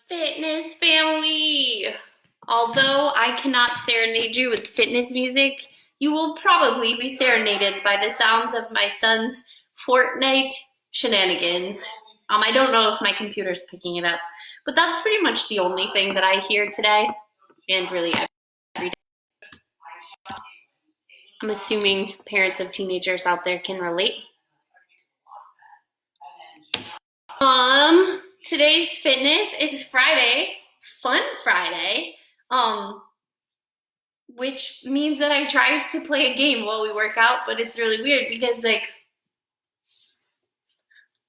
Fitness family! Although I cannot serenade you with fitness music, you will probably be serenaded by the sounds of my son's Fortnite shenanigans. I don't know if my computer's picking it up, but that's pretty much the only thing that I hear today, and really every day. I'm assuming parents of teenagers out there can relate. Today's fitness is Friday, Fun Friday, which means that I tried to play a game while we work out, but it's really weird because,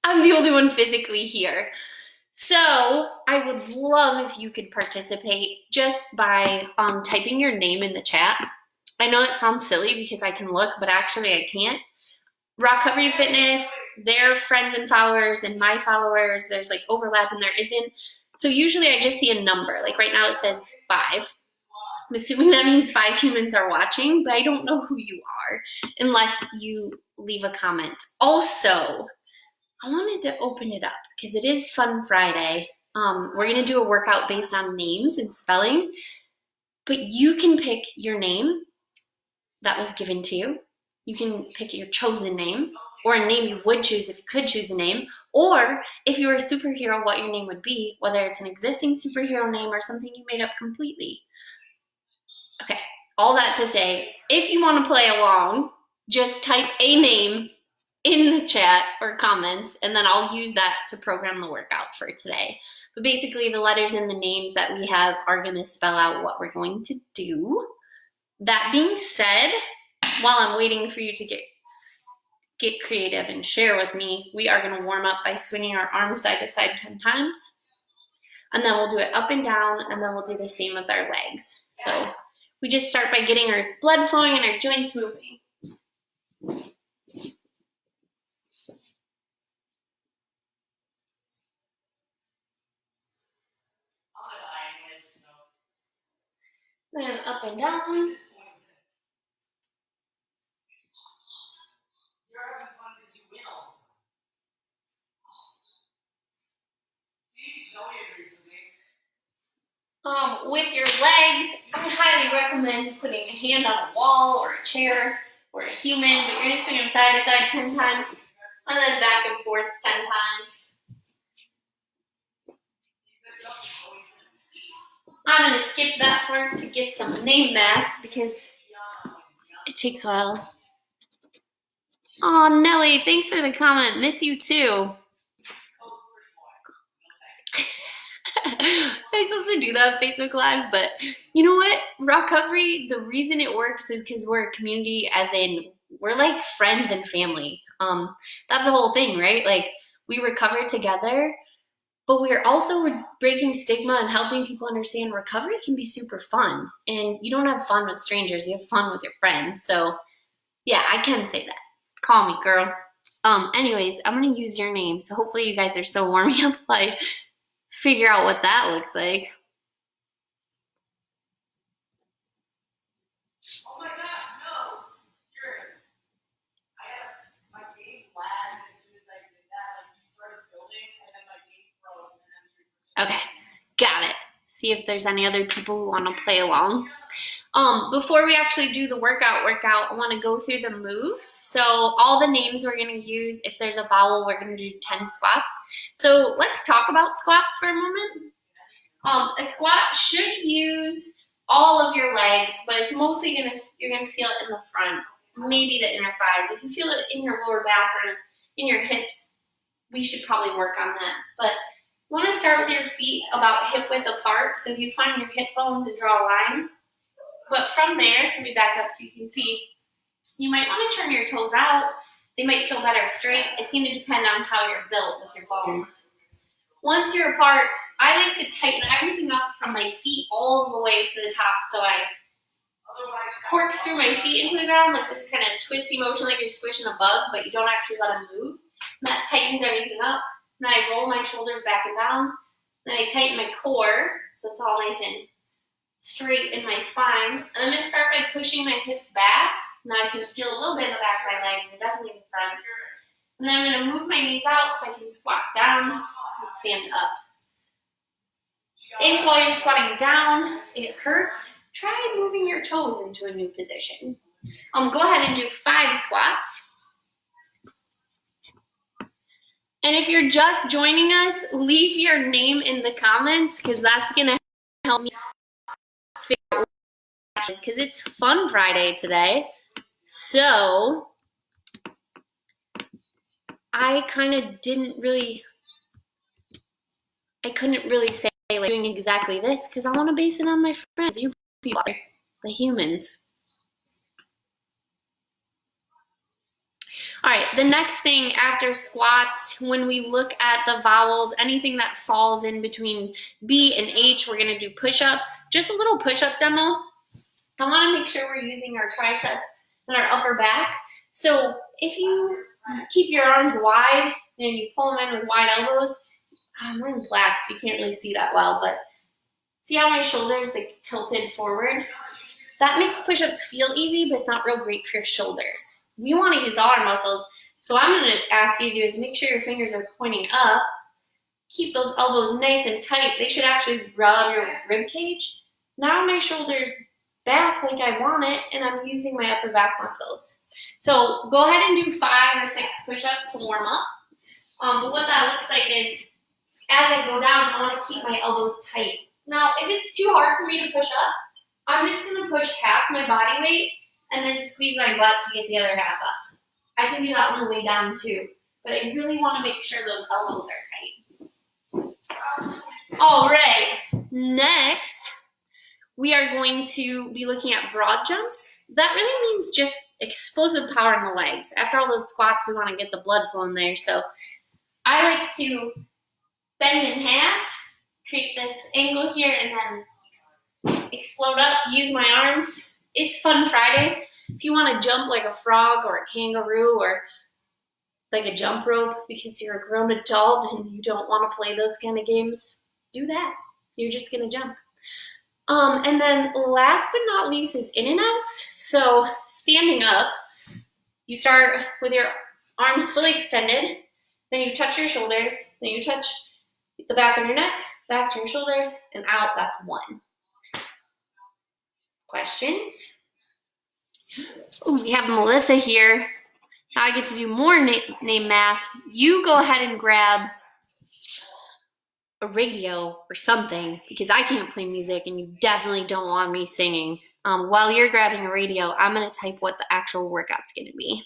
I'm the only one physically here. So I would love if you could participate just by typing your name in the chat. I know it sounds silly because I can look, but actually I can't. Recovery Fitness, their friends and followers and my followers, there's overlap and there isn't. So usually I just see a number. Like right now it says 5. I'm assuming that means 5 humans are watching, but I don't know who you are unless you leave a comment. Also, I wanted to open it up because it is Fun Friday. We're gonna do a workout based on names and spelling, but you can pick your name that was given to you. You can pick your chosen name, or a name you would choose if you could choose a name, or if you were a superhero, what your name would be, whether it's an existing superhero name or something you made up completely. Okay, all that to say, if you want to play along, just type a name in the chat or comments, and then I'll use that to program the workout for today. But basically, the letters in the names that we have are going to spell out what we're going to do. That being said, while I'm waiting for you to get creative and share with me, we are going to warm up by swinging our arms side to side 10 times. And then we'll do it up and down, and then we'll do the same with our legs. So we just start by getting our blood flowing and our joints moving. Then up and down. With your legs, I highly recommend putting a hand on a wall or a chair or a human, but you're going to swing them side to side 10 times and then back and forth 10 times. I'm going to skip that part to get some name math because it takes a while. Oh, Nelly, thanks for the comment. Miss you too. I'm supposed to do that on Facebook Live, but you know what? Recovery, the reason it works is because we're a community, as in we're like friends and family. That's the whole thing, right? We recover together, but we're also breaking stigma and helping people understand recovery can be super fun. And you don't have fun with strangers, you have fun with your friends. So yeah, I can say that. Call me, girl. Anyways, I'm gonna use your name. So hopefully you guys are still warming up figure out what that looks like. Oh my gosh, no! I have my game lagged as soon as I did that. You started building and then my game froze. Okay, got it. See if there's any other people who want to play along. Before we actually do the workout, I want to go through the moves. So all the names we're going to use, if there's a vowel, we're going to do 10 squats. So let's talk about squats for a moment. A squat should use all of your legs, but it's mostly you're gonna feel it in the front, maybe the inner thighs. If you feel it in your lower back or in your hips, we should probably work on that. But you want to start with your feet about hip width apart. So if you find your hip bones and draw a line, but from there, let me back up so you can see. You might want to turn your toes out. They might feel better straight. It's going to depend on how you're built with your bones. Once you're apart, I like to tighten everything up from my feet all the way to the top. So I corkscrew my feet into the ground like this kind of twisty motion like you're squishing a bug, but you don't actually let them move. And that tightens everything up. And then I roll my shoulders back and down. Then I tighten my core so it's all nice and straight in my spine. And I'm going to start by pushing my hips back. Now I can feel a little bit in the back of my legs and definitely in the front. And then I'm going to move my knees out so I can squat down and stand up. If while you're squatting down, it hurts, try moving your toes into a new position. Go ahead and do 5 squats. And if you're just joining us, leave your name in the comments because that's going to help me figure out because it's Fun Friday today. So I couldn't really say like doing exactly this because I want to base it on my friends, you people, the humans. All right, the next thing after squats, when we look at the vowels, anything that falls in between B and H, we're gonna do push-ups. Just a little push-up demo. I wanna make sure we're using our triceps and our upper back. So if you keep your arms wide and you pull them in with wide elbows, I'm wearing black so you can't really see that well, but see how my shoulders like tilted forward? That makes push-ups feel easy, but it's not real great for your shoulders. We want to use all our muscles. So what I'm going to ask you to do is make sure your fingers are pointing up. Keep those elbows nice and tight. They should actually rub your rib cage. Now my shoulder's back like I want it, and I'm using my upper back muscles. So go ahead and do 5 or 6 push-ups to warm up. But what that looks like is, as I go down, I want to keep my elbows tight. Now, if it's too hard for me to push up, I'm just going to push half my body weight and then squeeze my butt to get the other half up. I can do that on the way down too, but I really want to make sure those elbows are tight. All right, next we are going to be looking at broad jumps. That really means just explosive power in the legs. After all those squats, we want to get the blood flowing there. So I like to bend in half, create this angle here, and then explode up, use my arms. It's Fun Friday. If you want to jump like a frog or a kangaroo or like a jump rope because you're a grown adult and you don't want to play those kind of games, do that. You're just going to jump. And then last but not least is in and outs. So standing up, you start with your arms fully extended, then you touch your shoulders, then you touch the back of your neck, back to your shoulders, and out. That's 1. Questions? Ooh, we have Melissa here. Now I get to do more name math. You go ahead and grab a radio or something because I can't play music and you definitely don't want me singing. While you're grabbing a radio, I'm going to type what the actual workout's going to be.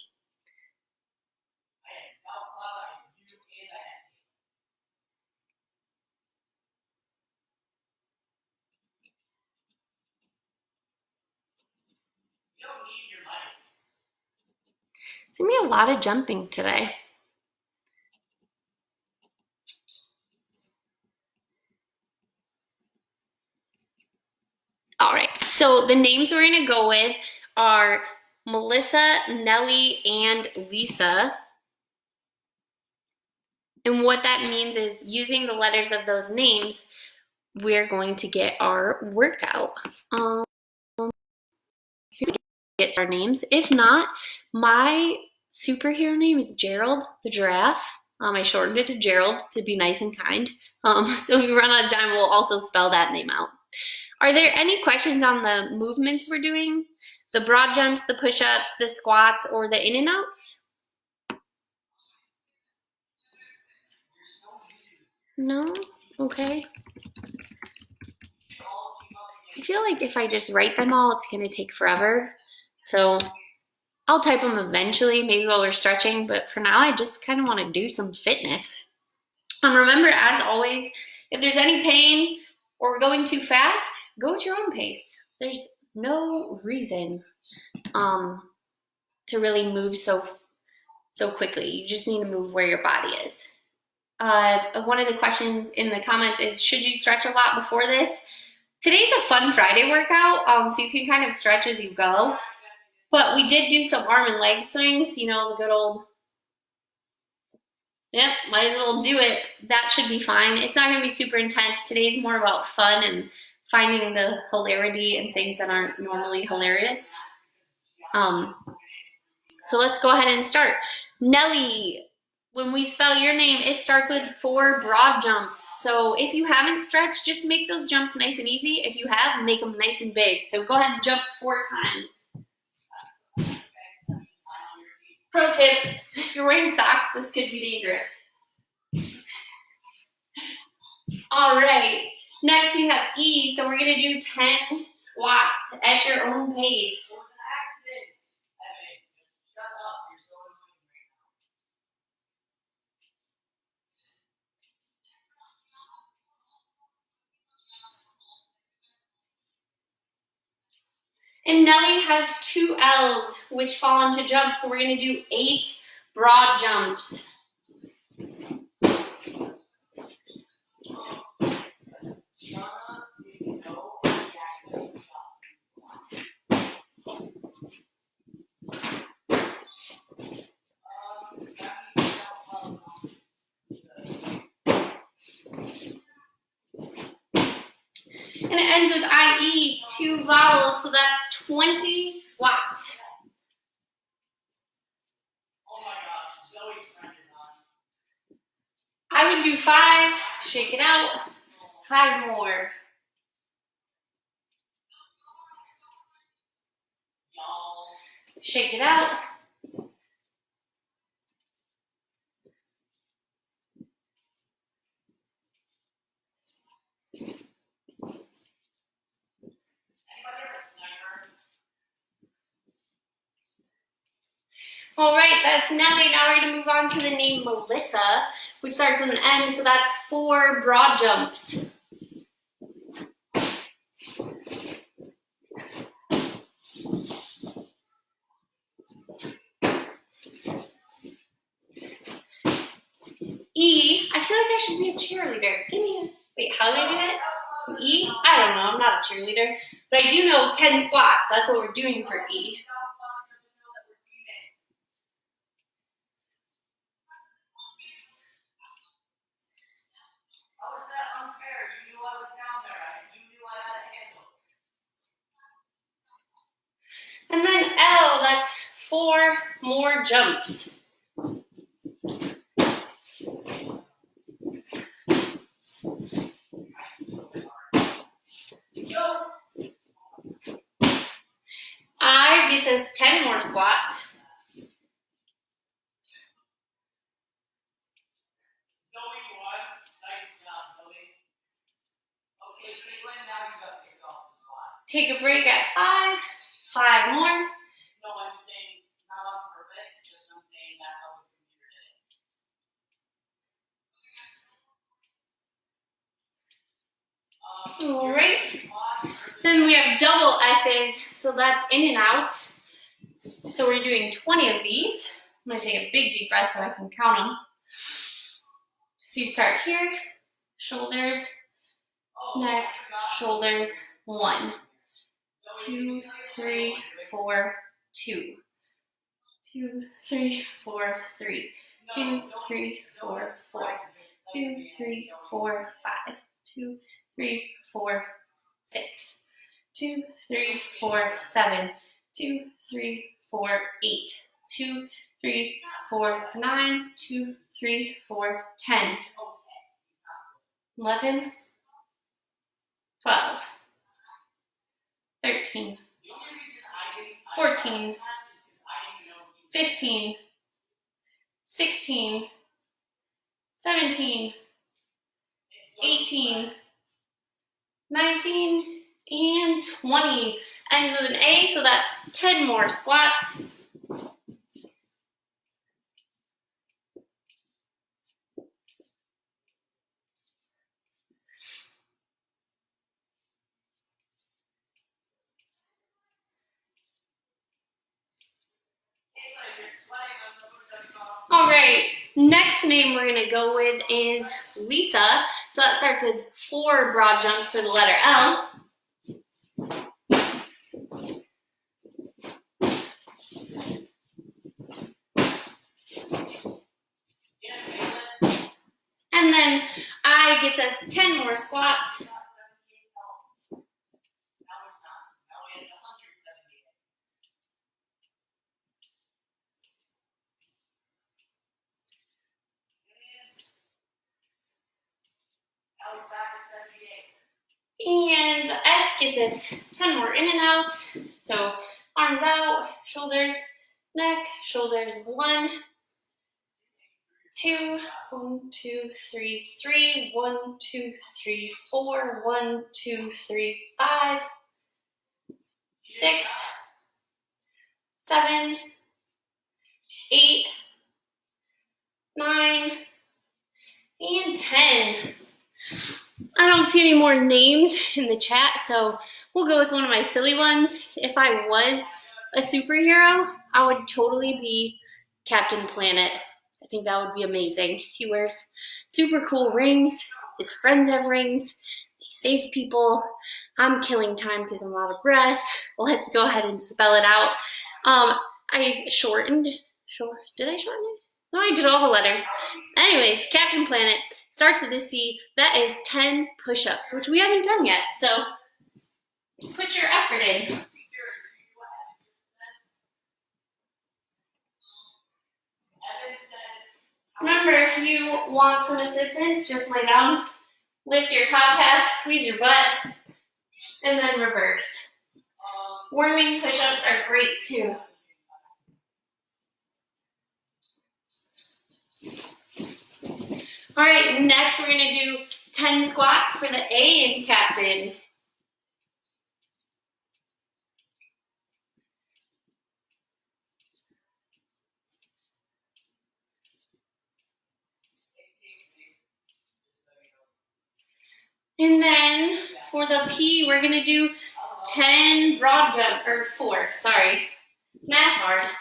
It's going to be a lot of jumping today. All right, so the names we're going to go with are Melissa, Nellie, and Lisa. And what that means is using the letters of those names, we're going to get our workout. Get our names. If not, my superhero name is Gerald the giraffe. I shortened it to Gerald to be nice and kind. So if we run out of time, we'll also spell that name out. Are there any questions on the movements we're doing? The broad jumps, the push-ups, the squats, or the in and outs? No? Okay. I feel like if I just write them all, it's going to take forever. So I'll type them eventually, maybe while we're stretching, but for now I just kind of want to do some fitness. Remember, as always, if there's any pain or we're going too fast, go at your own pace. There's no reason to really move so quickly. You just need to move where your body is. One of the questions in the comments is, should you stretch a lot before this? Today's a Fun Friday workout, so you can kind of stretch as you go. But we did do some arm and leg swings, you know, the good old, yep, might as well do it. That should be fine. It's not going to be super intense. Today's more about fun and finding the hilarity in things that aren't normally hilarious. So let's go ahead and start. Nellie, when we spell your name, it starts with 4 broad jumps. So if you haven't stretched, just make those jumps nice and easy. If you have, make them nice and big. So go ahead and jump 4 times. Pro tip, if you're wearing socks, this could be dangerous. All right, next we have E, so we're gonna do 10 squats at your own pace. And Nelly has 2 L's, which fall into jumps, so we're gonna do 8 broad jumps. And it ends with IE, 2 vowels, so that's 20 squats. Oh my gosh, Zoe's friend is on. I would do 5, shake it out, 5 more. Shake it out. All right, that's Nelly. Now we're gonna move on to the name Melissa, which starts with an M, so that's 4 broad jumps. E, I feel like I should be a cheerleader. Give me a, wait, how did I do it? E? I don't know, I'm not a cheerleader, but I do know 10 squats. That's what we're doing for E. How is that unfair? You knew I was down there. You knew I had a handle. And then L, that's 4 more jumps. I gets us 10 more squats. Zoe won. Nice job, Zoe. Okay, Caitlin, now you got to pick off the squat. Take a break at 5. 5 more. No, I'm saying not on purpose, just I'm saying that's how the computer did it. All right. Then we have double S's, so that's in and out. So we're doing 20 of these. I'm gonna take a big deep breath so I can count them. So you start here, shoulders, neck, shoulders, 1, 2, 3, 4, 2. 2, 3, 4, 3. 2, 3, 4, 4. 2, 3, 4, 5. 2, 3, 4, 6. 2, 3, 4, 7. 2, 3, 4, 8. 2, 3, 4, 9. 2, 3, 4, 10. 11, 12, 13, 14, 15, 16, 17, 18, 19, and 20. Ends with an A, so that's 10 more squats. All right, next name we're gonna go with is Lisa. So that starts with 4 broad jumps for the letter L. And then I gets us 10 more squats. And the S gets us 10 more in and outs. So arms out, shoulders, neck, shoulders, 1, 2, 1, 2, 3, 3, 1, 2, 3, 4, 1, 2, 3, 5, 6, 7, 8, 9, and 10. I don't see any more names in the chat, so we'll go with one of my silly ones. If I was a superhero, I would totally be Captain Planet. I think that would be amazing. He wears super cool rings. His friends have rings. They save people. I'm killing time because I'm out of breath. Let's go ahead and spell it out. I shortened. Did I shorten it? No, I did all the letters. Anyways, Captain Planet starts with a C. That is 10 push-ups, which we haven't done yet. So put your effort in. Remember, if you want some assistance, just lay down, lift your top half, squeeze your butt, and then reverse. Warming push-ups are great too. All right, next we're gonna do 10 squats for the A in Captain. And then for the P, we're gonna do 10 broad jump, or 4, sorry. Math hard.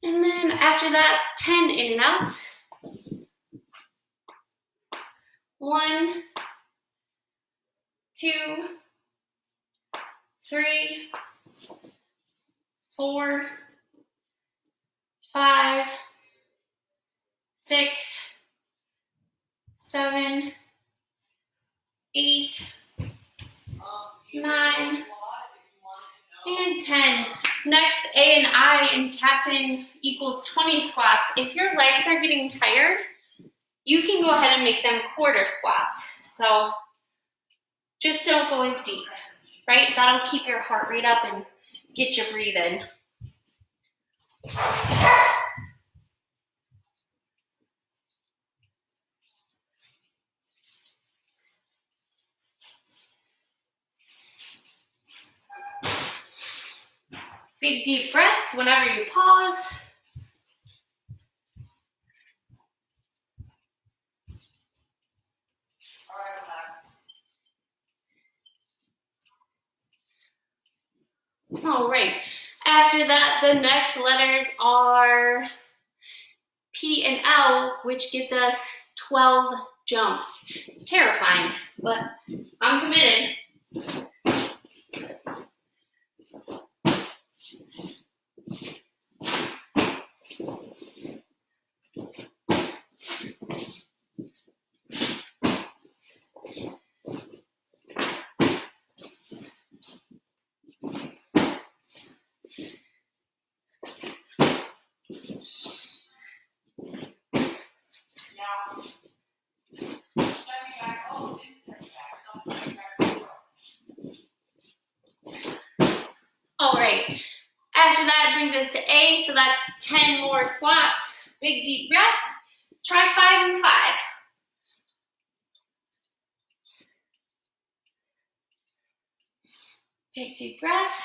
And then after that, 10 in and outs. 1, 2, 3, 4, 5, 6, 7, 8, 9, and 10. Next, A and I in Captain equals 20 squats. If your legs are getting tired, you can go ahead and make them quarter squats. So just don't go as deep, right? That'll keep your heart rate up and get you breathing. Big deep breaths whenever you pause. All right. After that, the next letters are P and L, which gets us 12 jumps. Terrifying, but I'm committed. All right, after that brings us to A, so that's 10 more squats. Big deep breath. Try 5 and 5. Big deep breath,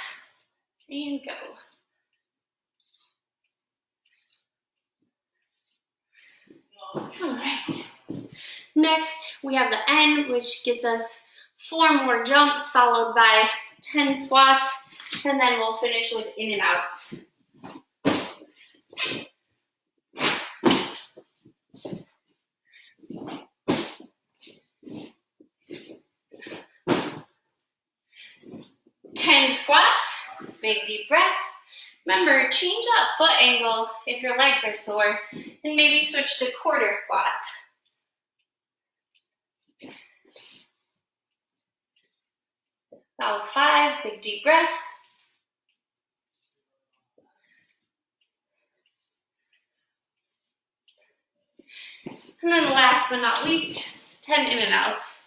and go. All right. Next, we have the N, which gets us 4 more jumps, followed by 10 squats, and then we'll finish with in and outs. Squats, big deep breath. Remember, change that foot angle if your legs are sore, and maybe switch to quarter squats. That was 5, big deep breath. And then last but not least, 10 in and outs.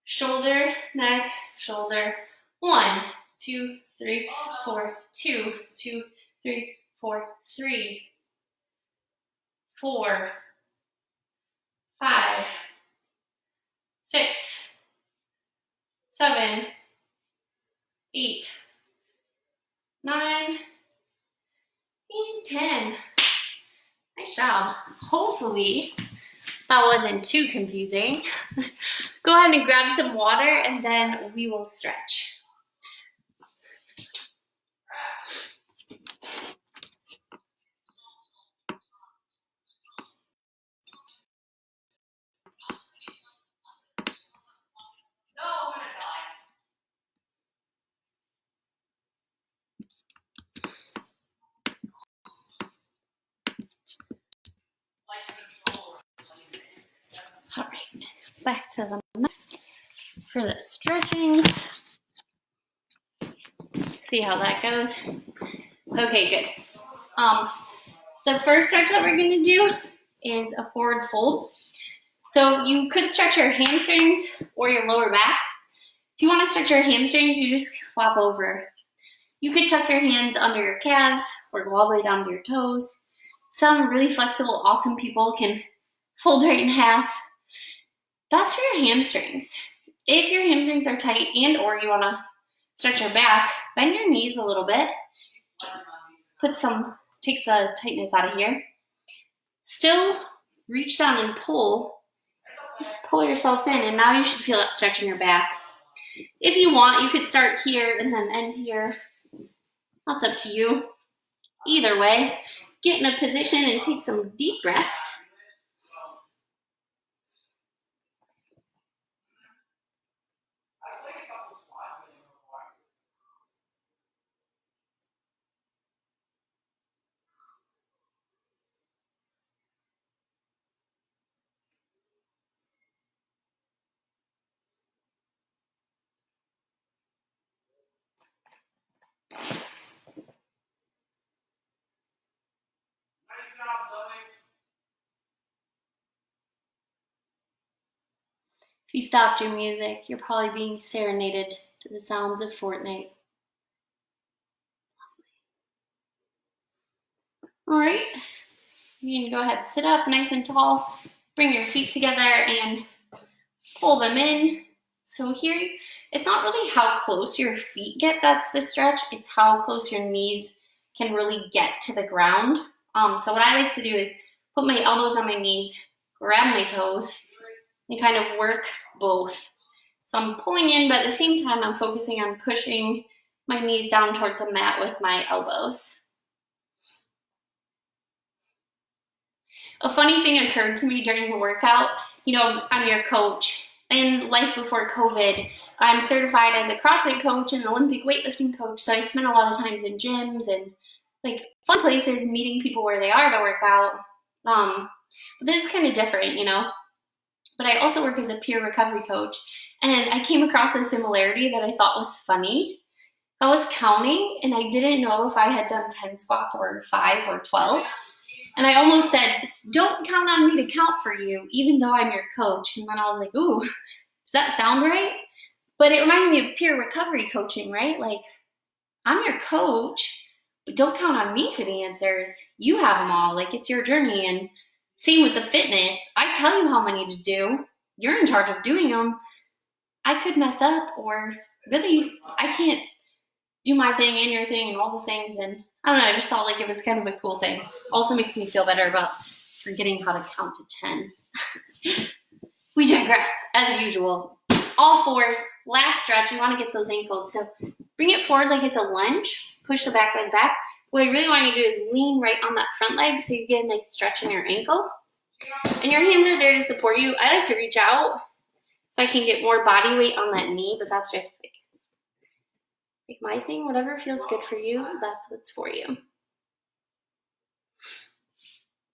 Shoulder, neck, shoulder. 1, 2, 3, 4, 2, 2, 3, 4, 3, 4, 5, 6, 7, 8, 9, and 10. Nice job. Hopefully that wasn't too confusing. Go ahead and grab some water and then we will stretch. No, I'm gonna die. All right, back to the mat for the stretching. See how that goes. Okay, good. The first stretch that we're gonna do is a forward fold. So you could stretch your hamstrings or your lower back. If you want to stretch your hamstrings, you just flop over. You could tuck your hands under your calves or go all the way down to your toes. Some really flexible, awesome people can fold right in half. That's for your hamstrings. If your hamstrings are tight and or you want to stretch your back, bend your knees a little bit. Take the tightness out of here. Still reach down and pull. Just pull yourself in, and now you should feel that stretch in your back. If you want, you could start here and then end here. That's up to you. Either way, get in a position and take some deep breaths. If you stopped your music, you're probably being serenaded to the sounds of Fortnite. All right, you can go ahead and sit up nice and tall. Bring your feet together and pull them in. So here, it's not really how close your feet get that's the stretch, it's how close your knees can really get to the ground. So what I like to do is put my elbows on my knees, grab my toes, and kind of work both. So I'm pulling in, but at the same time, I'm focusing on pushing my knees down towards the mat with my elbows. A funny thing occurred to me during the workout. You know, I'm your coach. In life before COVID, I'm certified as a CrossFit coach and an Olympic weightlifting coach, so I spent a lot of times in gyms and like fun places meeting people where they are to work out. But this is kind of different, you know. But I also work as a peer recovery coach, and I came across a similarity that I thought was funny. I was counting, and I didn't know if I had done 10 squats or 5 or 12. And I almost said, don't count on me to count for you, even though I'm your coach. And then I was like, ooh, does that sound right? But it reminded me of peer recovery coaching, right? Like, I'm your coach, but don't count on me for the answers. You have them all. Like, it's your journey. And same with the fitness. I tell you how many to do. You're in charge of doing them. I could mess up, or really, I can't do my thing and your thing and all the things. And I don't know, I just thought like it was kind of a cool thing. Also makes me feel better about forgetting how to count to 10. We digress, as usual. All fours, last stretch, we want to get those ankles. So bring it forward like it's a lunge, push the back leg back. What I really want you to do is lean right on that front leg so you get a nice stretch in your ankle. And your hands are there to support you. I like to reach out so I can get more body weight on that knee, but that's just like my thing. Whatever feels good for you, that's what's for you.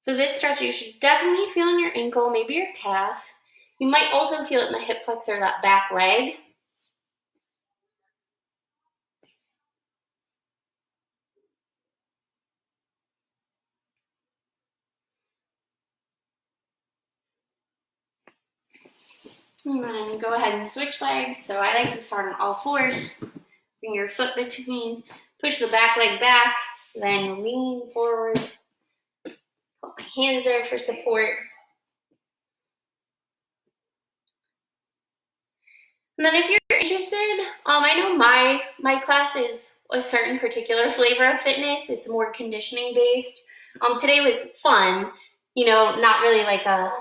So this stretch you should definitely feel in your ankle, maybe your calf. You might also feel it in the hip flexor, that back leg. And then go ahead and switch legs. So I like to start on all fours. Bring your foot between, push the back leg back, then lean forward. Put my hands there for support. And then if you're interested, I know my class is a certain particular flavor of fitness. It's more conditioning based. Today was fun, not really like a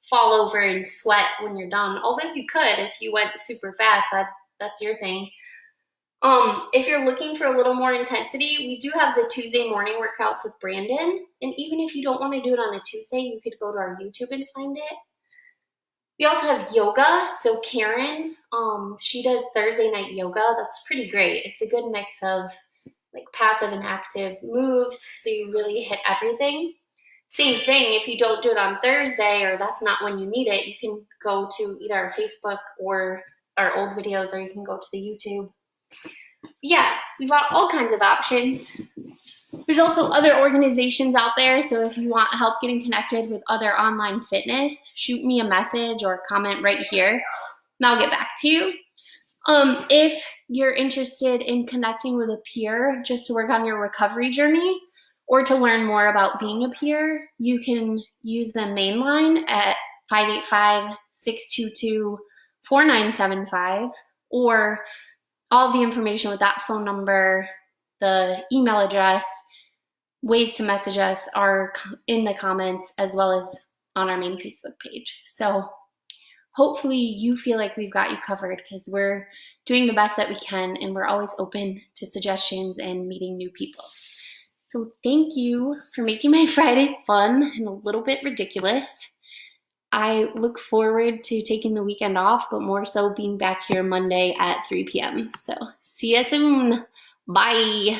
fall over and sweat when you're done. Although you could if you went super fast, that's your thing. If you're looking for a little more intensity, we do have the Tuesday morning workouts with Brandon. And even if you don't want to do it on a Tuesday, you could go to our YouTube and find it. We also have yoga. So Karen, she does Thursday night yoga. That's pretty great. It's a good mix of like passive and active moves. So you really hit everything. Same thing, if you don't do it on Thursday or that's not when you need it, you can go to either our Facebook or our old videos, or you can go to the YouTube. Yeah, we've got all kinds of options. There's also other organizations out there, so if you want help getting connected with other online fitness, shoot me a message or comment right here, and I'll get back to you. If you're interested in connecting with a peer just to work on your recovery journey, or to learn more about being a peer, you can use the main line at 585-622-4975, or all the information with that phone number, the email address, ways to message us are in the comments as well as on our main Facebook page. So hopefully you feel like we've got you covered, because we're doing the best that we can and we're always open to suggestions and meeting new people. So thank you for making my Friday fun and a little bit ridiculous. I look forward to taking the weekend off, but more so being back here Monday at 3 p.m. So see you soon. Bye.